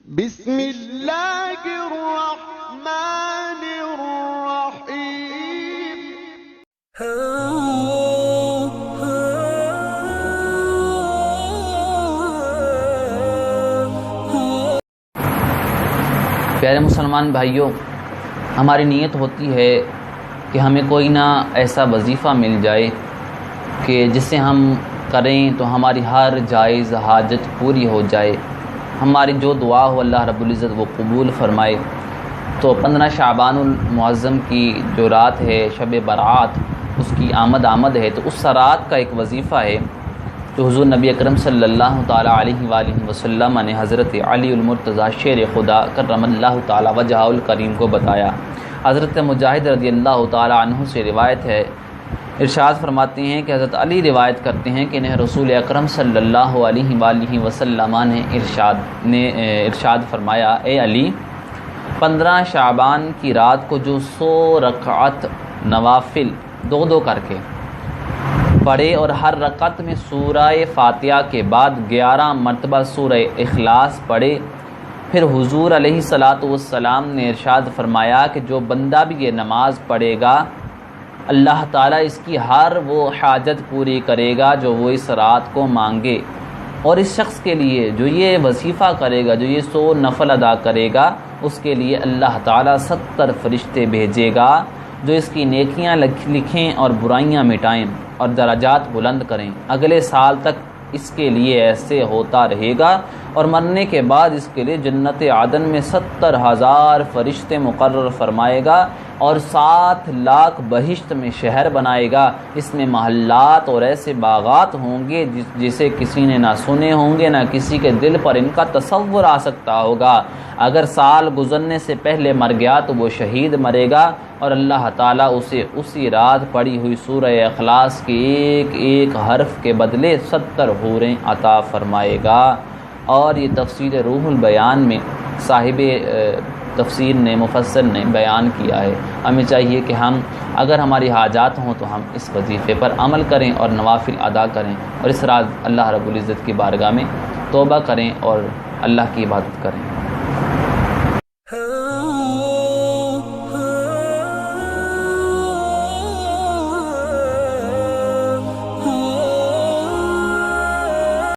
بسم اللہ الرحمن الرحیم۔ پیارے مسلمان بھائیوں، ہماری نیت ہوتی ہے کہ ہمیں کوئی نہ ایسا وظیفہ مل جائے کہ جسے ہم کریں تو ہماری ہر جائز حاجت پوری ہو جائے، ہماری جو دعا ہو اللہ رب العزت وہ قبول فرمائے۔ تو 15 شعبان المعظم کی جو رات ہے، شب برات، اس کی آمد ہے، تو اس رات کا ایک وظیفہ ہے جو حضور نبی اکرم صلی اللہ تعالیٰ علیہ وآلہ وسلم نے حضرت علی المرتضیٰ شیر خدا کرم اللہ تعالیٰ وجہہ الکریم کو بتایا۔ حضرت مجاہد رضی اللہ تعالیٰ عنہ سے روایت ہے، ارشاد فرماتے ہیں کہ حضرت علی روایت کرتے ہیں کہ رسول اکرم صلی اللہ علیہ وآلہ وسلم نے ارشاد فرمایا، اے علی، 15 شعبان کی رات کو جو 100 رکعت نوافل دو کر کے پڑھے اور ہر رکعت میں سورہ فاتحہ کے بعد 11 مرتبہ سورہ اخلاص پڑھے، پھر حضور علیہ الصلاۃ والسلام نے ارشاد فرمایا کہ جو بندہ بھی یہ نماز پڑھے گا، اللہ تعالیٰ اس کی ہر وہ حاجت پوری کرے گا جو وہ اس رات کو مانگے، اور اس شخص کے لیے جو یہ وظیفہ کرے گا، جو یہ 100 نفل ادا کرے گا، اس کے لیے اللہ تعالیٰ 70 فرشتے بھیجے گا جو اس کی نیکیاں لکھیں اور برائیاں مٹائیں اور درجات بلند کریں۔ اگلے سال تک اس کے لیے ایسے ہوتا رہے گا، اور مرنے کے بعد اس کے لیے جنت عدن میں 70,000 فرشتے مقرر فرمائے گا، اور 7 لاکھ بہشت میں شہر بنائے گا۔ اس میں محلات اور ایسے باغات ہوں گے جسے کسی نے نہ سنے ہوں گے، نہ کسی کے دل پر ان کا تصور آ سکتا ہوگا۔ اگر سال گزرنے سے پہلے مر گیا تو وہ شہید مرے گا، اور اللہ تعالیٰ اسے اسی رات پڑھی ہوئی سورہ اخلاص کے ایک ایک حرف کے بدلے 70 حوریں عطا فرمائے گا۔ اور یہ تفسیر روح البیان میں صاحب تفسیر نے، مفسر نے بیان کیا ہے۔ ہمیں چاہیے کہ ہم اگر ہماری حاجات ہوں تو ہم اس وظیفے پر عمل کریں اور نوافل ادا کریں، اور اس رات اللہ رب العزت کی بارگاہ میں توبہ کریں اور اللہ کی عبادت کریں۔